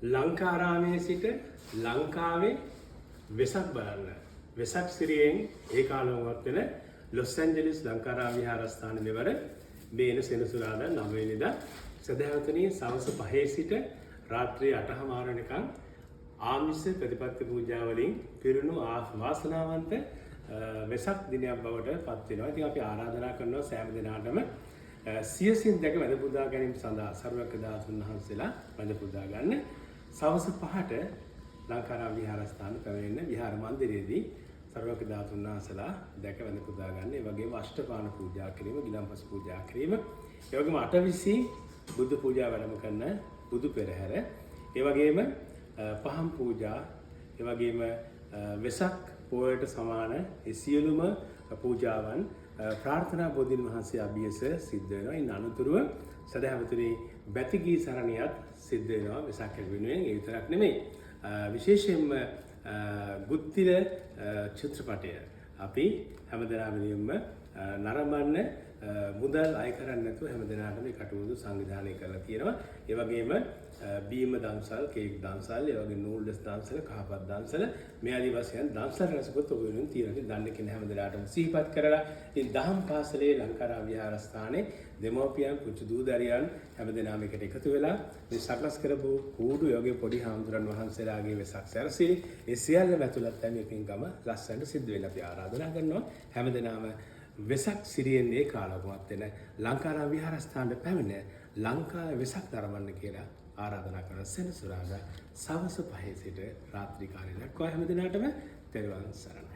ලංකාරාමයේ සිට ලංකාවේ වෙසක් බලන්න. වෙසක් සිරියෙන් ඒ කාලවවත් වෙන ලොස් ඇන්ජලිස් ලංකාරාම විහාරස්ථාන මෙවර මේන සෙනසුරාදා 9 වෙනිදා සදහවතුනි සවස් 5 සිට රාත්‍රී 8:00 වෙනකන් ආමිෂ ප්‍රතිපත්ති පූජා වලින් පිරුණු වාසනාවන්ත වෙසක් දිනයක් බවට පත් වෙනවා. ඉතින් අපි ආරාධනා කරනවා සෑම දිනකටම සියසින් දැක වැඳ පුදා ගැනීම සඳහා සර්වක දාසුන් වහන්සේලා වැඳ පුදා ගන්න. සවස් 5ට ලංකාරාම විහාරස්ථාන පැමිණෙන විහාර මන්දිරයේදී සර්වක දාසුන් වහන්සේලා දැක වැඳ පුදා ගන්න. ඒ වගේම අෂ්ටපාන පූජා කිරීම, ගිලන්පස පූජා කිරීම, ඒ වගේම අටවිසි බුදු පූජා වැඩම කරන බුදු පෙරහැර, ඒ වගේම පහම් පූජා, ඒ වගේම වෙසක් පොයට සමාන ඒ සියලුම පූජාවන් ප්‍රාර්ථනා බෝධීන් වහන්සේ අභියස සිද්ධ වෙනවා. ඉන් අනුතුරුව සදහවතුනි බැතිගී සරණියත් සිද්ධ වෙනවා වෙසක් වෙනුවෙන්. ඒ විතරක් නෙමෙයි, විශේෂයෙන්ම ගුත්තිල චිත්‍රපටය අපි හැමදෙනා වෙනුවෙන්ම නරඹන්න මුදල් අය කරන්නේ නැතුව හැමදෙනාටම මේ කටයුතු සංවිධානය කරලා තියෙනවා. ඒ වගේම බීම දන්සල්, කේක් දන්සල්, ඒ වගේ නූල්ස් දන්සල, කහපත් දන්සල මේ ආදි වශයෙන් දන්සල් රසකොත් ඔබ වෙනුවෙන් තියෙනවා. දන්න කෙනා හැමදෙනාටම සිහිපත් කරලා ඉතින් දහම් පාසලේ ලංකාරාම විහාරස්ථානයේ දෙමෝපියන්, පුංචි දූ දරියන් හැමදෙනාම එකට එකතු වෙලා මේ සකස් කරපු කූඩු යෝගේ පොඩි හාමුදුරන් වහන්සේලාගේ වෙසක් සැරසී ඒ සියල්ලම ඇතුළත් මේ පින්කම ලස්සනට සිද්ධ වෙලා අපි ආරාධනා කරනවා හැමදෙනාම වෙසක් සිරියෙන් ඒ කාලවකවත් වෙන ලංකාරාම විහාරස්ථානයේ පැමිණ ලංකාවේ වෙසක් දරවන්න කියලා ආරාධනා කරන සෙනසුරාදා සවස් 5 සිට රාත්‍රී කාලය දක්වා හැමදෙනාටම තෙරුවන් සරණයි.